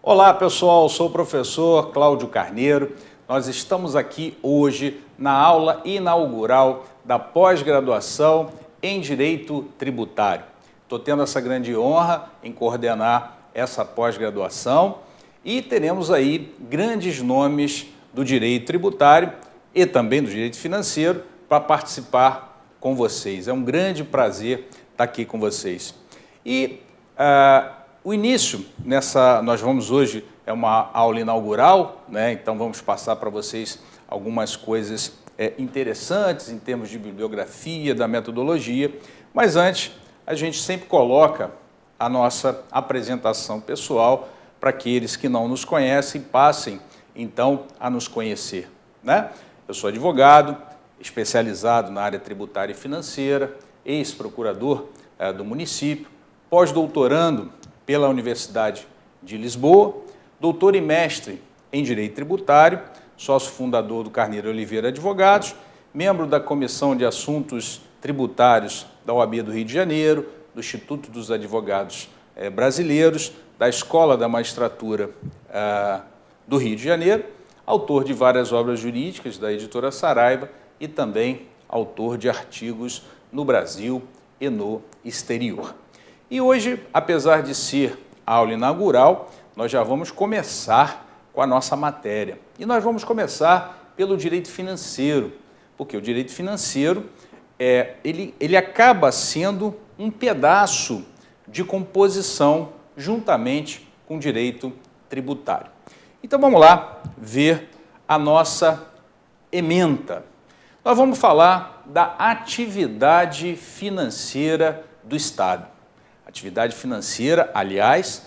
Olá pessoal, sou o professor Cláudio Carneiro. Nós estamos aqui hoje na aula inaugural da pós-graduação em Direito Tributário. Estou tendo essa grande honra em coordenar essa pós-graduação e teremos aí grandes nomes do direito tributário e também do direito financeiro para participar com vocês. É um grande prazer estar aqui com vocês. E o início nós vamos hoje, é uma aula inaugural, né? Então vamos passar para vocês algumas coisas interessantes em termos de bibliografia, da metodologia, mas antes a gente sempre coloca a nossa apresentação pessoal para aqueles que não nos conhecem, passem então a nos conhecer, né? Eu sou advogado, especializado na área tributária e financeira, ex-procurador do município, pós-doutorando pela Universidade de Lisboa, doutor e mestre em Direito Tributário, sócio fundador do Carneiro Oliveira Advogados, membro da Comissão de Assuntos Tributários da OAB do Rio de Janeiro, do Instituto dos Advogados Brasileiros, da Escola da Magistratura do Rio de Janeiro, autor de várias obras jurídicas da editora Saraiva e também autor de artigos no Brasil e no exterior. E hoje, apesar de ser a aula inaugural, nós já vamos começar com a nossa matéria. E nós vamos começar pelo direito financeiro, porque o direito financeiro ele acaba sendo um pedaço de composição juntamente com o direito tributário. Então vamos lá ver a nossa ementa. Nós vamos falar da atividade financeira do Estado. Atividade financeira, aliás,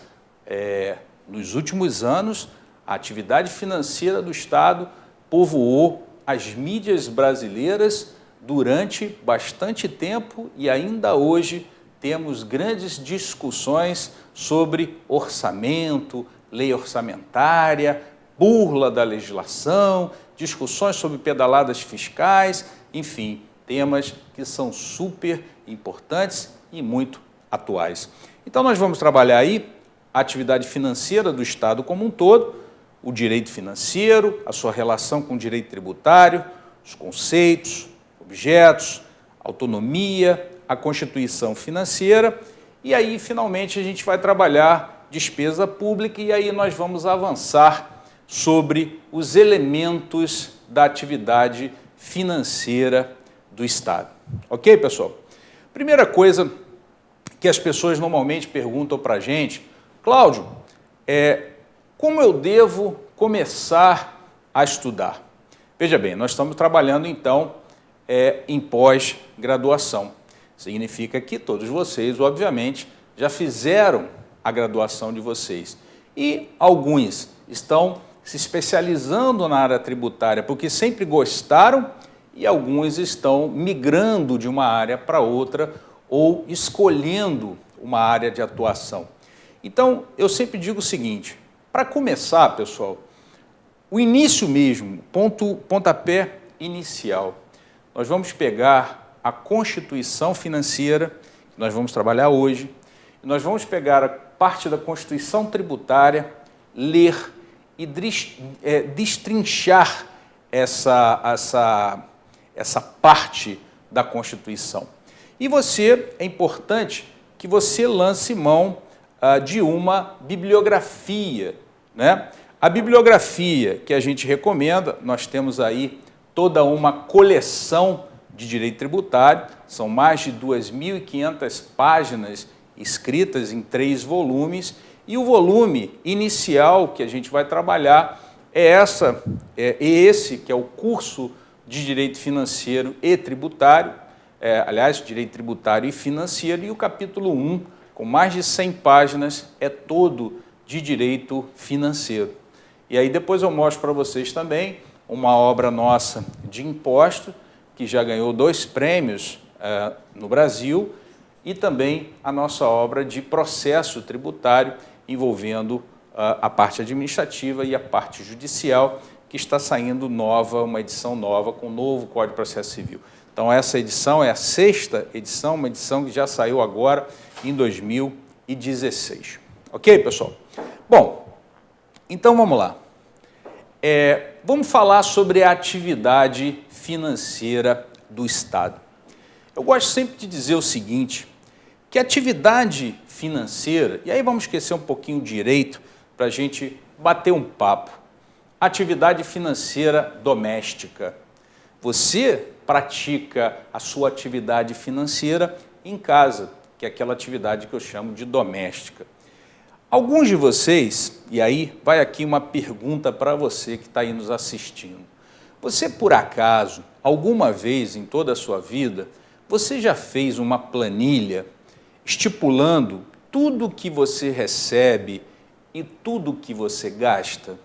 nos últimos anos, a atividade financeira do Estado povoou as mídias brasileiras durante bastante tempo e ainda hoje temos grandes discussões sobre orçamento, lei orçamentária, burla da legislação, discussões sobre pedaladas fiscais, enfim, temas que são super importantes e muito atuais. Então nós vamos trabalhar aí a atividade financeira do Estado como um todo, o direito financeiro, a sua relação com o direito tributário, os conceitos, objetos, autonomia, a constituição financeira e aí finalmente a gente vai trabalhar despesa pública e aí nós vamos avançar sobre os elementos da atividade financeira do Estado. Ok, pessoal? Primeira coisa que as pessoas normalmente perguntam para a gente, Cláudio, como eu devo começar a estudar? Veja bem, nós estamos trabalhando então em pós-graduação. Significa que todos vocês, obviamente, já fizeram a graduação de vocês. E alguns estão se especializando na área tributária porque sempre gostaram e alguns estão migrando de uma área para outra ou escolhendo uma área de atuação. Então, eu sempre digo o seguinte, para começar, pessoal, o início mesmo, pontapé inicial, nós vamos pegar a Constituição Financeira, que nós vamos trabalhar hoje, e nós vamos pegar a parte da Constituição Tributária, ler e destrinchar essa parte da Constituição. E é importante que você lance mão de uma bibliografia, né? A bibliografia que a gente recomenda, nós temos aí toda uma coleção de direito tributário, são mais de 2.500 páginas escritas em 3 volumes, e o volume inicial que a gente vai trabalhar esse, que é o curso de Direito Financeiro e Tributário, aliás, Direito Tributário e Financeiro, e o capítulo 1, com mais de 100 páginas, é todo de Direito Financeiro. E aí depois eu mostro para vocês também uma obra nossa de imposto, que já ganhou 2 prêmios no Brasil, e também a nossa obra de processo tributário, envolvendo a parte administrativa e a parte judicial, que está saindo uma edição nova, com o novo Código de Processo Civil. Então essa edição é a 6ª edição, uma edição que já saiu agora em 2016. Ok, pessoal? Bom, Então vamos lá. Vamos falar sobre a atividade financeira do Estado. Eu gosto sempre de dizer o seguinte, que a atividade financeira, e aí vamos esquecer um pouquinho o direito para a gente bater um papo, atividade financeira doméstica. Você pratica a sua atividade financeira em casa, que é aquela atividade que eu chamo de doméstica. Alguns de vocês, e aí vai aqui uma pergunta para você que está aí nos assistindo. Você, por acaso, alguma vez em toda a sua vida, você já fez uma planilha estipulando tudo que você recebe e tudo que você gasta?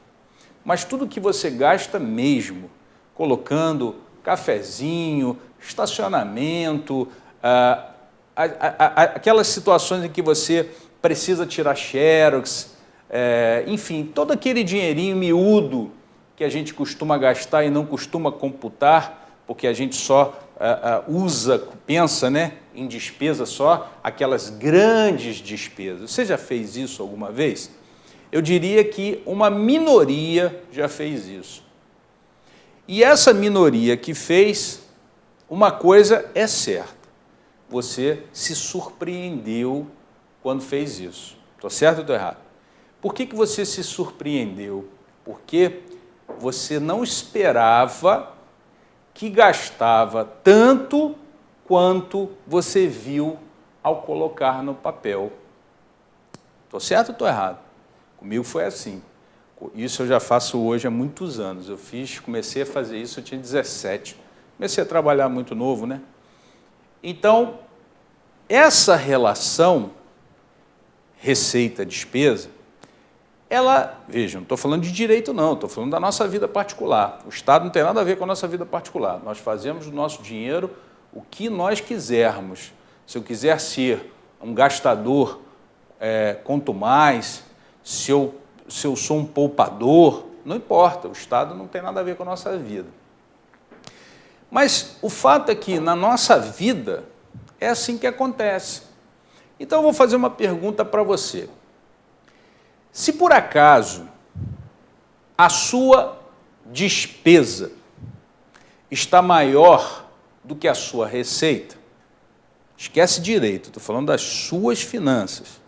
Mas tudo que você gasta mesmo, colocando cafezinho, estacionamento, aquelas situações em que você precisa tirar xerox, enfim, todo aquele dinheirinho miúdo que a gente costuma gastar e não costuma computar, porque a gente só pensa, né, em despesa só, aquelas grandes despesas. Você já fez isso alguma vez? Eu diria que uma minoria já fez isso. E essa minoria que fez, uma coisa é certa, você se surpreendeu quando fez isso. Estou certo ou estou errado? Por que você se surpreendeu? Porque você não esperava que gastava tanto quanto você viu ao colocar no papel. Estou certo ou estou errado? Comigo foi assim. Isso eu já faço hoje há muitos anos. Comecei a fazer isso, eu tinha 17. Comecei a trabalhar muito novo, né? Então, essa relação receita-despesa, vejam, não estou falando de direito não, estou falando da nossa vida particular. O Estado não tem nada a ver com a nossa vida particular. Nós fazemos do nosso dinheiro o que nós quisermos. Se eu quiser ser um gastador, quanto mais, se eu sou um poupador, não importa, o Estado não tem nada a ver com a nossa vida. Mas o fato é que na nossa vida é assim que acontece. Então eu vou fazer uma pergunta para você. Se por acaso a sua despesa está maior do que a sua receita, esquece direito, estou falando das suas finanças.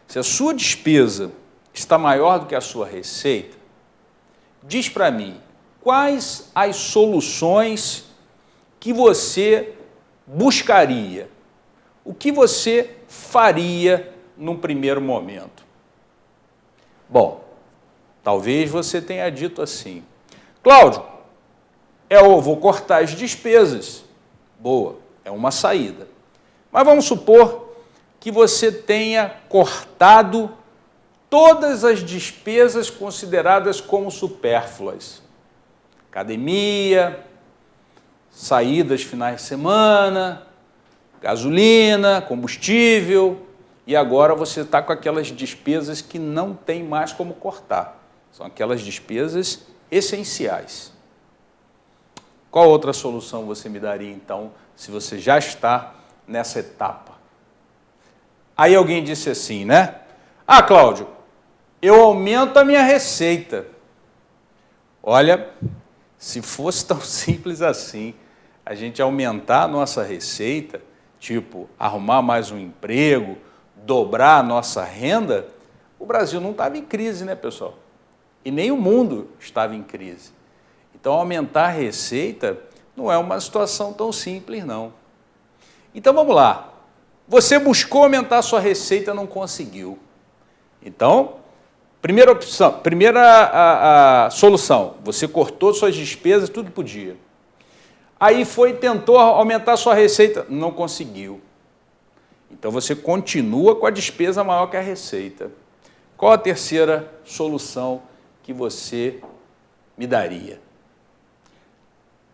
Se a sua despesa está maior do que a sua receita, diz para mim, quais as soluções que você buscaria? O que você faria num primeiro momento? Bom, talvez você tenha dito assim, Cláudio, eu vou cortar as despesas. Boa, é uma saída. Mas vamos supor que você tenha cortado todas as despesas consideradas como supérfluas. Academia, saídas finais de semana, gasolina, combustível, e agora você está com aquelas despesas que não tem mais como cortar. São aquelas despesas essenciais. Qual outra solução você me daria, então, se você já está nessa etapa? Aí alguém disse assim, né? Ah, Cláudio, eu aumento a minha receita. Olha, se fosse tão simples assim, a gente aumentar a nossa receita, tipo, arrumar mais um emprego, dobrar a nossa renda, o Brasil não estava em crise, né, pessoal? E nem o mundo estava em crise. Então, aumentar a receita não é uma situação tão simples, não. Então, vamos lá. Você buscou aumentar a sua receita, não conseguiu. Então, primeira opção, primeira solução, você cortou suas despesas, tudo que podia. Aí tentou aumentar a sua receita, não conseguiu. Então, você continua com a despesa maior que a receita. Qual a terceira solução que você me daria?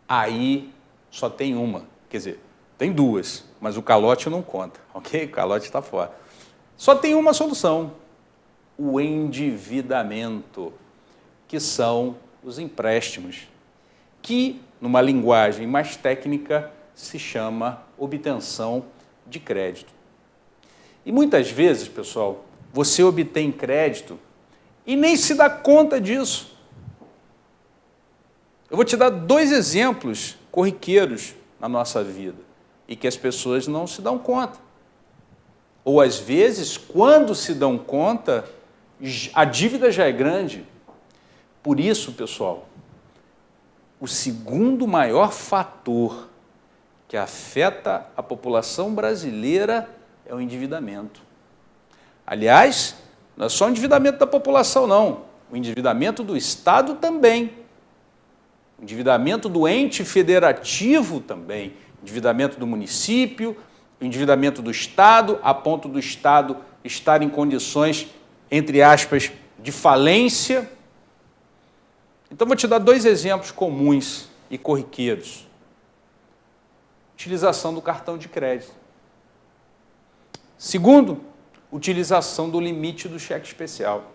Aí só tem uma, quer dizer, tem duas, mas o calote não conta, ok? O calote está fora. Só tem uma solução, o endividamento, que são os empréstimos, que, numa linguagem mais técnica, se chama obtenção de crédito. E muitas vezes, pessoal, você obtém crédito e nem se dá conta disso. Eu vou te dar 2 exemplos corriqueiros na nossa vida e que as pessoas não se dão conta. Ou, às vezes, quando se dão conta, a dívida já é grande. Por isso, pessoal, o segundo maior fator que afeta a população brasileira é o endividamento. Aliás, não é só o endividamento da população, não. O endividamento do Estado também. O endividamento do ente federativo também. O endividamento do município, o endividamento do Estado, a ponto do Estado estar em condições, entre aspas, de falência. Então, vou te dar 2 exemplos comuns e corriqueiros. Utilização do cartão de crédito. Segundo, utilização do limite do cheque especial.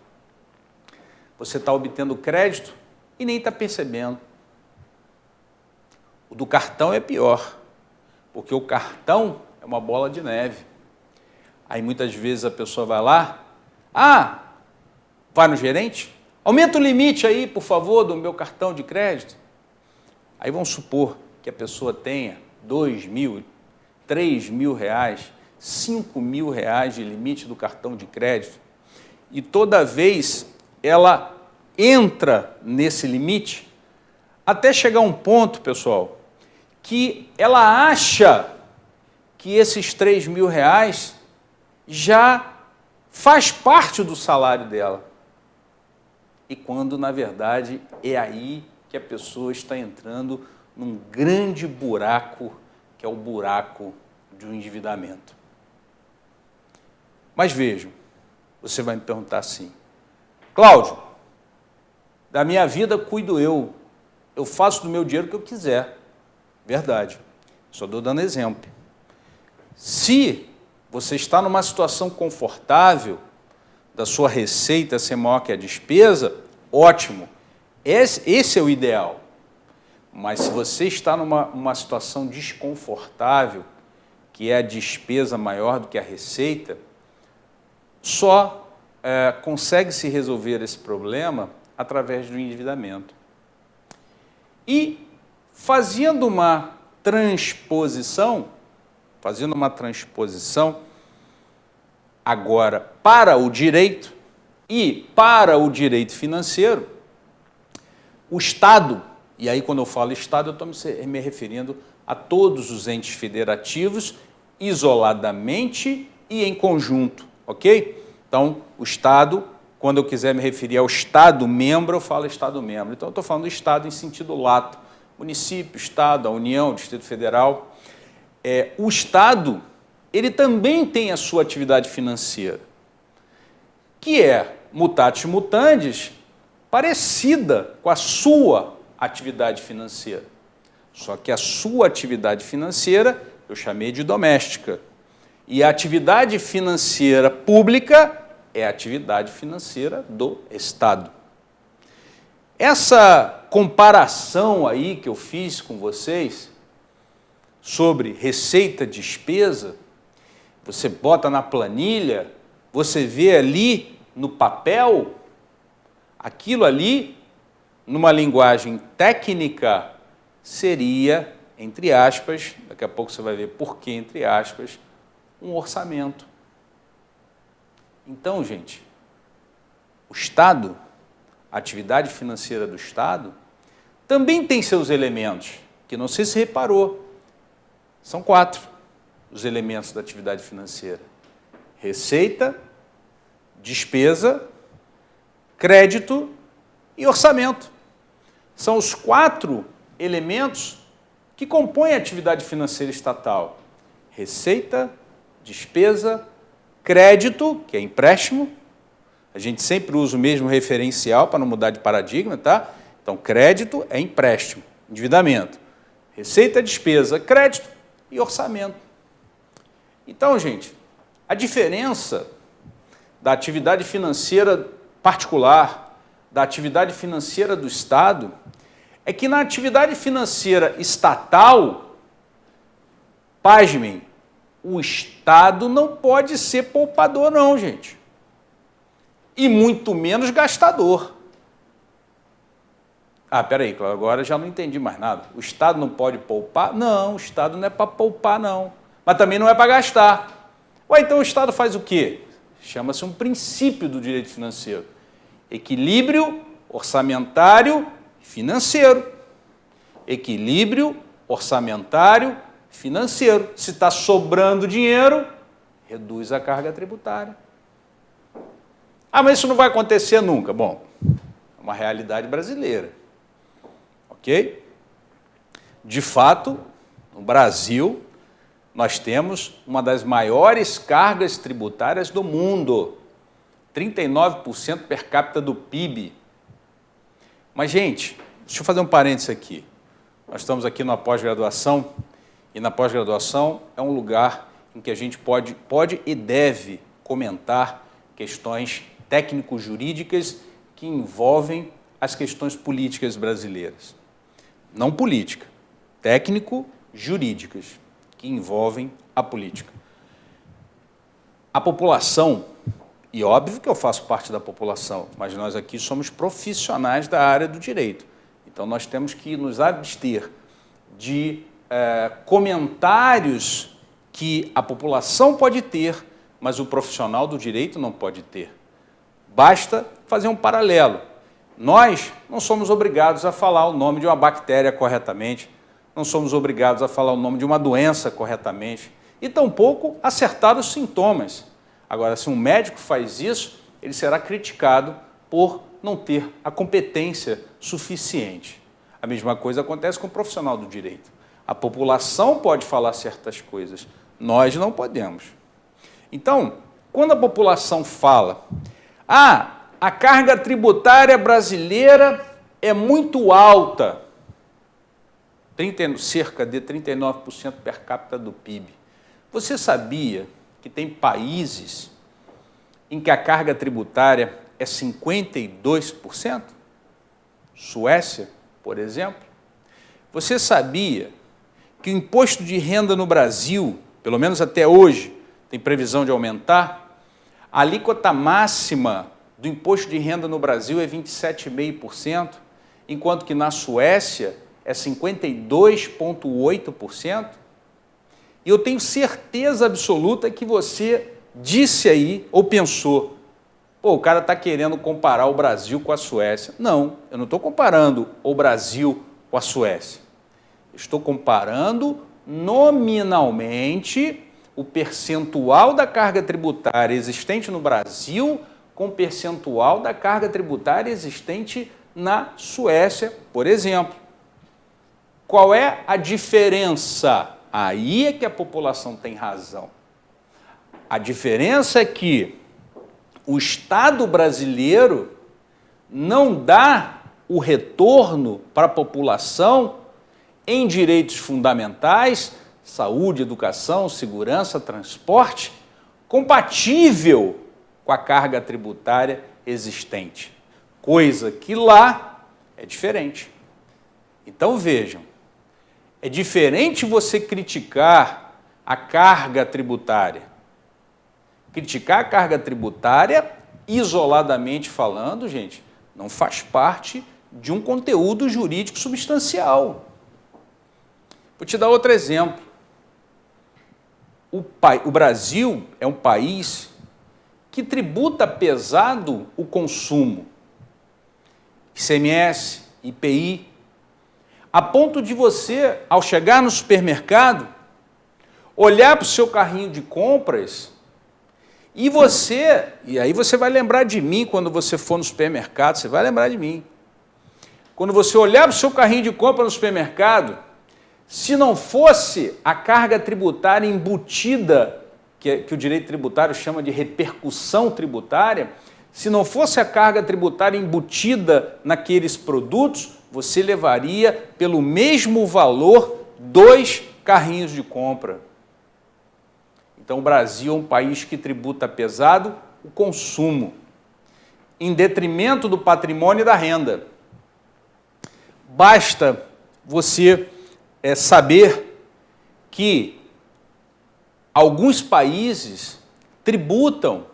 Você está obtendo crédito e nem está percebendo. O do cartão é pior, porque o cartão é uma bola de neve. Aí muitas vezes a pessoa vai lá, vai no gerente, aumenta o limite aí, por favor, do meu cartão de crédito. Aí vamos supor que a pessoa tenha 2.000, 3.000 reais, 5.000 reais de limite do cartão de crédito, e toda vez ela entra nesse limite, até chegar um ponto, pessoal, que ela acha que esses 3.000 reais já faz parte do salário dela. E quando, na verdade, é aí que a pessoa está entrando num grande buraco, que é o buraco do endividamento. Mas vejam, você vai me perguntar assim, Cláudio, da minha vida cuido eu faço do meu dinheiro o que eu quiser. Verdade, só estou dando exemplo. Se você está numa situação confortável, da sua receita ser maior que a despesa, ótimo, esse é o ideal. Mas se você está numa situação desconfortável, que é a despesa maior do que a receita, só consegue se resolver esse problema através do endividamento. E fazendo uma transposição agora para o direito e para o direito financeiro, o Estado, e aí quando eu falo Estado, eu estou me referindo a todos os entes federativos, isoladamente e em conjunto, ok? Então, o Estado, quando eu quiser me referir ao Estado membro, eu falo Estado membro. Então, eu estou falando do Estado em sentido lato, município, Estado, a União, Distrito Federal. O Estado, ele também tem a sua atividade financeira, que é, mutatis mutandis, parecida com a sua atividade financeira. Só que a sua atividade financeira eu chamei de doméstica. E a atividade financeira pública é a atividade financeira do Estado. Essa comparação aí que eu fiz com vocês sobre receita e despesa, você bota na planilha, você vê ali no papel, aquilo ali, numa linguagem técnica, seria, entre aspas, daqui a pouco você vai ver por que, entre aspas, um orçamento. Então, gente, o Estado, a atividade financeira do Estado, também tem seus elementos, que não sei se reparou, são 4 os elementos da atividade financeira: receita, despesa, crédito e orçamento. São os 4 elementos que compõem a atividade financeira estatal: receita, despesa, crédito, que é empréstimo. A gente sempre usa o mesmo referencial para não mudar de paradigma, tá? Então, crédito é empréstimo, endividamento. Receita, despesa, crédito e orçamento. Então, gente, a diferença da atividade financeira particular, da atividade financeira do Estado, é que na atividade financeira estatal, pasmem, o Estado não pode ser poupador não, gente. e muito menos gastador. Ah, peraí, agora já não entendi mais nada. O Estado não pode poupar? Não, o Estado não é para poupar, não. Mas também não é para gastar. Ué, então o Estado faz o quê? Chama-se um princípio do direito financeiro. Equilíbrio orçamentário e financeiro. Equilíbrio orçamentário e financeiro. Se está sobrando dinheiro, reduz a carga tributária. Ah, mas isso não vai acontecer nunca. Bom, é uma realidade brasileira. Ok? De fato, no Brasil, nós temos uma das maiores cargas tributárias do mundo. 39% per capita do PIB. Mas, gente, deixa eu fazer um parênteses aqui. Nós estamos aqui na pós-graduação, e na pós-graduação é um lugar em que a gente pode e deve comentar questões técnico-jurídicas que envolvem as questões políticas brasileiras. Não política, técnico-jurídicas, que envolvem a política. A população, e óbvio que eu faço parte da população, mas nós aqui somos profissionais da área do direito. Então, nós temos que nos abster de comentários que a população pode ter, mas o profissional do direito não pode ter. Basta fazer um paralelo. Nós não somos obrigados a falar o nome de uma bactéria corretamente, não somos obrigados a falar o nome de uma doença corretamente, e tampouco acertar os sintomas. Agora, se um médico faz isso, ele será criticado por não ter a competência suficiente. A mesma coisa acontece com o profissional do direito. A população pode falar certas coisas, nós não podemos. Então, quando a população fala, a carga tributária brasileira é muito alta, cerca de 39% per capita do PIB. Você sabia que tem países em que a carga tributária é 52%? Suécia, por exemplo. Você sabia que o imposto de renda no Brasil, pelo menos até hoje, tem previsão de aumentar? A alíquota máxima do imposto de renda no Brasil é 27,5%, enquanto que na Suécia é 52,8%. E eu tenho certeza absoluta que você disse aí, ou pensou, pô, o cara está querendo comparar o Brasil com a Suécia. Não, eu não estou comparando o Brasil com a Suécia. Estou comparando nominalmente o percentual da carga tributária existente no Brasil com o percentual da carga tributária existente na Suécia, por exemplo. Qual é a diferença? Aí é que a população tem razão. A diferença é que o Estado brasileiro não dá o retorno para a população em direitos fundamentais, saúde, educação, segurança, transporte, compatível com a carga tributária existente. Coisa que lá é diferente. Então, vejam, é diferente você criticar a carga tributária. Criticar a carga tributária, isoladamente falando, gente, não faz parte de um conteúdo jurídico substancial. Vou te dar outro exemplo. O Brasil é um país que tributa pesado o consumo. ICMS, IPI, a ponto de você, ao chegar no supermercado, olhar para o seu carrinho de compras e aí você vai lembrar de mim quando você for no supermercado, você vai lembrar de mim. Quando você olhar para o seu carrinho de compra no supermercado, se não fosse a carga tributária embutida, que o direito tributário chama de repercussão tributária, se não fosse a carga tributária embutida naqueles produtos, você levaria pelo mesmo valor 2 carrinhos de compra. Então, o Brasil é um país que tributa pesado o consumo, em detrimento do patrimônio e da renda. Basta você saber que alguns países tributam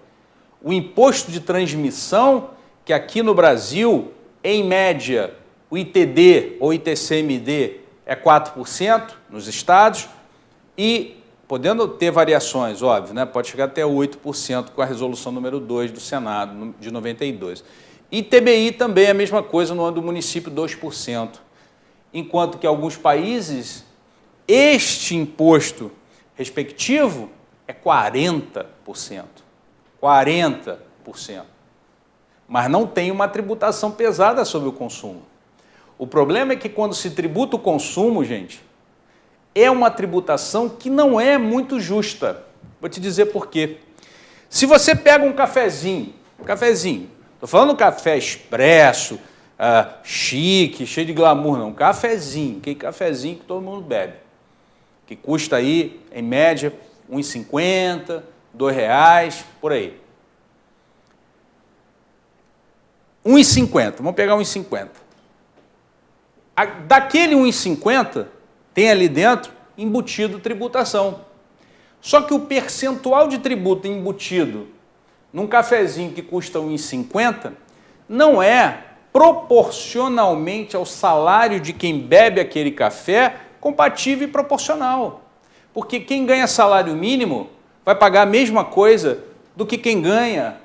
o imposto de transmissão, que aqui no Brasil, em média, o ITD ou ITCMD é 4% nos estados e, podendo ter variações, óbvio, né? Pode chegar até 8% com a resolução número 2 do Senado, de 92. ITBI também é a mesma coisa no âmbito do município, 2%. Enquanto que alguns países, este imposto respectivo é 40%. 40%. Mas não tem uma tributação pesada sobre o consumo. O problema é que quando se tributa o consumo, gente, é uma tributação que não é muito justa. Vou te dizer por quê. Se você pega um cafezinho, estou falando café expresso, chique, cheio de glamour, não, cafezinho, que cafezinho que todo mundo bebe, que custa aí, em média, R$ 1,50, R$ 2, por aí. R$ 1,50, vamos pegar R$ 1,50. Daquele R$ 1,50, tem ali dentro embutido tributação. Só que o percentual de tributo embutido num cafezinho que custa R$ 1,50 não é proporcionalmente ao salário de quem bebe aquele café compatível e proporcional. Porque quem ganha salário mínimo vai pagar a mesma coisa do que quem ganha R$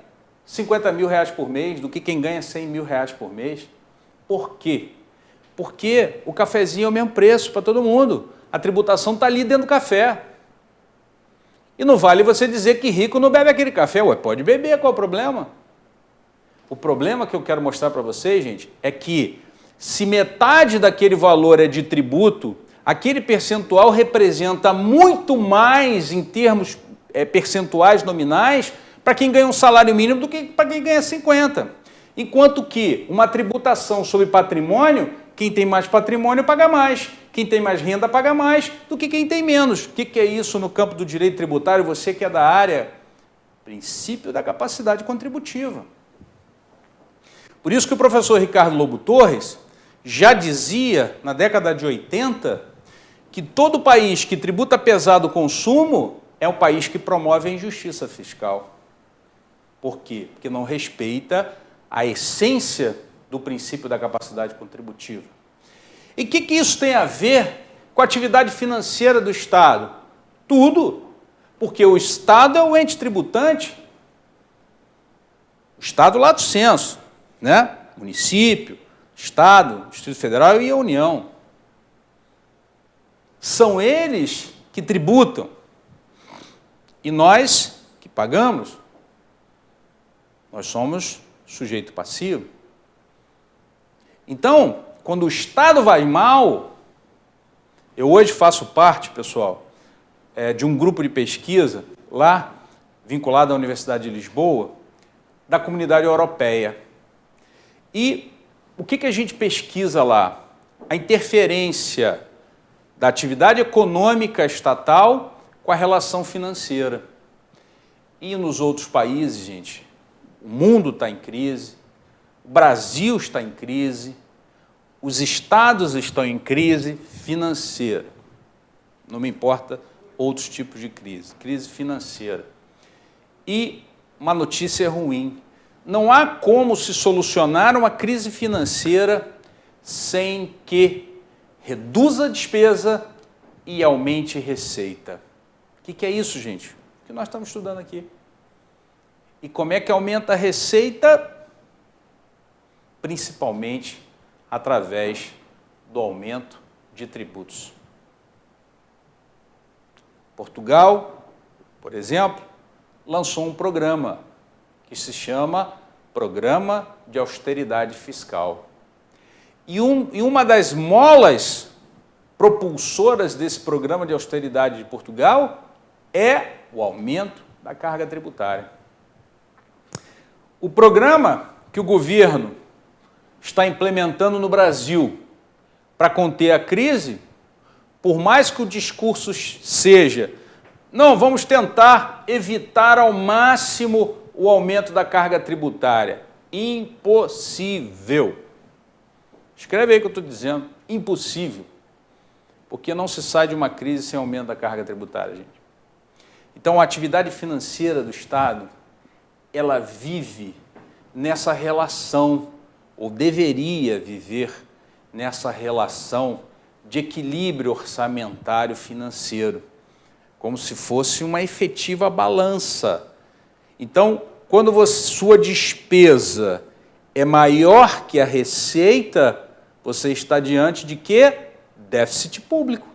50 mil por mês, do que quem ganha R$ 100 mil por mês. Por quê? Porque o cafezinho é o mesmo preço para todo mundo. A tributação está ali dentro do café. E não vale você dizer que rico não bebe aquele café. Ué, pode beber, qual é o problema? O problema que eu quero mostrar para vocês, gente, é que se metade daquele valor é de tributo, aquele percentual representa muito mais em termos percentuais nominais para quem ganha um salário mínimo do que para quem ganha 50. Enquanto que uma tributação sobre patrimônio, quem tem mais patrimônio paga mais, quem tem mais renda paga mais do que quem tem menos. O que é isso no campo do direito tributário? Você que é da área, princípio da capacidade contributiva. Por isso que o professor Ricardo Lobo Torres já dizia, na década de 80, que todo país que tributa pesado o consumo é um país que promove a injustiça fiscal. Por quê? Porque não respeita a essência do princípio da capacidade contributiva. E o que isso tem a ver com a atividade financeira do Estado? Tudo, porque o Estado é o ente tributante. O Estado lato sensu, né? Município, Estado, Distrito Federal e a União. São eles que tributam e nós que pagamos. Nós somos sujeito passivo. Então, quando o Estado vai mal, eu hoje faço parte, pessoal, de um grupo de pesquisa lá, vinculado à Universidade de Lisboa, da Comunidade Europeia. E o que a gente pesquisa lá? A interferência da atividade econômica estatal com a relação financeira. E nos outros países, gente, o mundo está em crise, o Brasil está em crise, os estados estão em crise financeira. Não me importa outros tipos de crise financeira. E uma notícia ruim. Não há como se solucionar uma crise financeira sem que reduza a despesa e aumente receita. O que é isso, gente? O que nós estamos estudando aqui. E como é que aumenta a receita? Principalmente através do aumento de tributos. Portugal, por exemplo, lançou um programa que se chama Programa de Austeridade Fiscal. E uma das molas propulsoras desse programa de austeridade de Portugal é o aumento da carga tributária. O programa que o governo está implementando no Brasil para conter a crise, por mais que o discurso seja, não, vamos tentar evitar ao máximo o aumento da carga tributária. Impossível. Escreve aí o que eu estou dizendo. Impossível. Porque não se sai de uma crise sem aumento da carga tributária, gente. Então, a atividade financeira do Estado ela vive nessa relação, ou deveria viver nessa relação de equilíbrio orçamentário financeiro, como se fosse uma efetiva balança. Então, quando sua despesa é maior que a receita, você está diante de quê? Déficit público.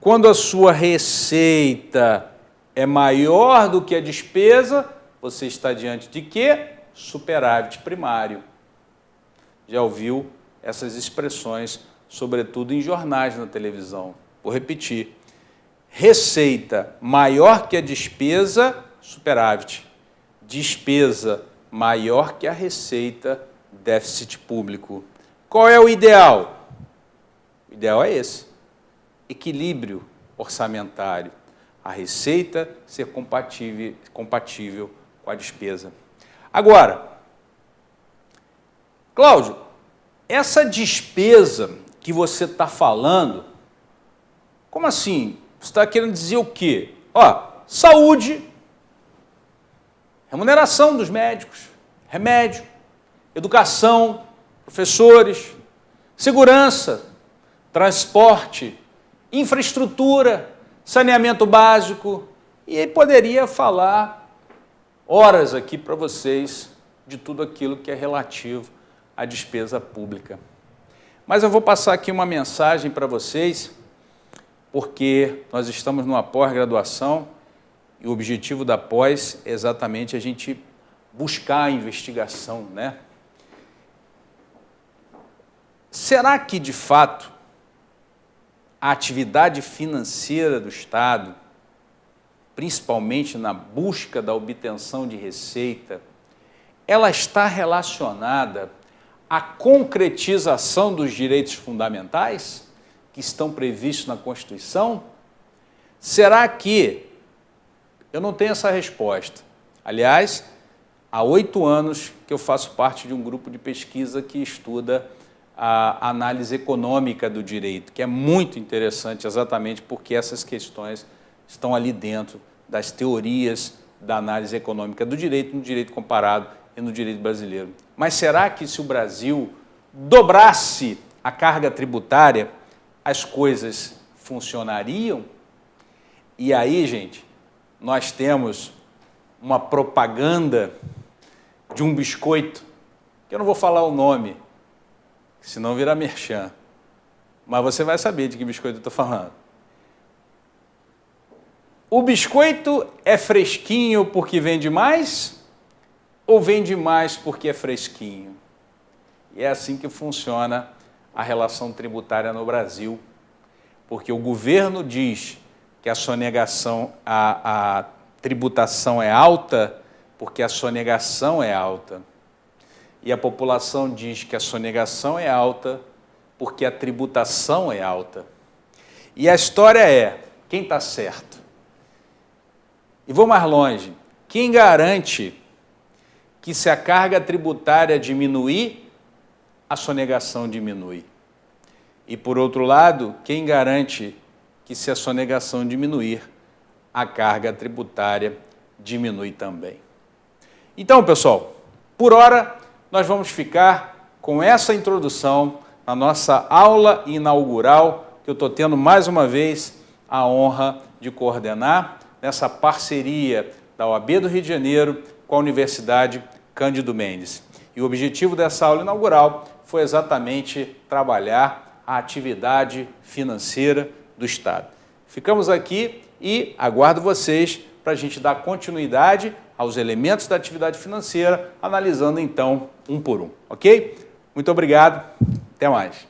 Quando a sua receita é maior do que a despesa, você está diante de quê? Superávit primário. Já ouviu essas expressões, sobretudo em jornais na televisão. Vou repetir. Receita maior que a despesa, superávit. Despesa maior que a receita, déficit público. Qual é o ideal? O ideal é esse. Equilíbrio orçamentário. A receita ser compatível com a despesa. Agora, Cláudio, essa despesa que você está falando, como assim? Você está querendo dizer o quê? Ó, saúde, remuneração dos médicos, remédio, educação, professores, segurança, transporte, infraestrutura, saneamento básico, e aí poderia falar horas aqui para vocês de tudo aquilo que é relativo à despesa pública. Mas eu vou passar aqui uma mensagem para vocês, porque nós estamos numa pós-graduação e o objetivo da pós é exatamente a gente buscar a investigação, né? Será que, de fato, a atividade financeira do Estado, principalmente na busca da obtenção de receita, ela está relacionada à concretização dos direitos fundamentais que estão previstos na Constituição? Será que... Eu não tenho essa resposta. Aliás, há 8 anos que eu faço parte de um grupo de pesquisa que estuda a análise econômica do direito, que é muito interessante exatamente porque essas questões estão ali dentro das teorias da análise econômica do direito, no direito comparado e no direito brasileiro. Mas será que se o Brasil dobrasse a carga tributária, as coisas funcionariam? E aí, gente, nós temos uma propaganda de um biscoito, que eu não vou falar o nome, senão vira merchan, mas você vai saber de que biscoito eu estou falando. O biscoito é fresquinho porque vende mais ou vende mais porque é fresquinho? E é assim que funciona a relação tributária no Brasil, porque o governo diz que a sonegação, a tributação é alta porque a sonegação é alta. E a população diz que a sonegação é alta porque a tributação é alta. E a história é, quem está certo? E vou mais longe, quem garante que se a carga tributária diminuir, a sonegação diminui? E por outro lado, quem garante que se a sonegação diminuir, a carga tributária diminui também? Então, pessoal, por hora, nós vamos ficar com essa introdução na nossa aula inaugural, que eu estou tendo mais uma vez a honra de coordenar, nessa parceria da OAB do Rio de Janeiro com a Universidade Cândido Mendes. E o objetivo dessa aula inaugural foi exatamente trabalhar a atividade financeira do Estado. Ficamos aqui e aguardo vocês para a gente dar continuidade aos elementos da atividade financeira, analisando então um por um, ok? Muito obrigado, até mais.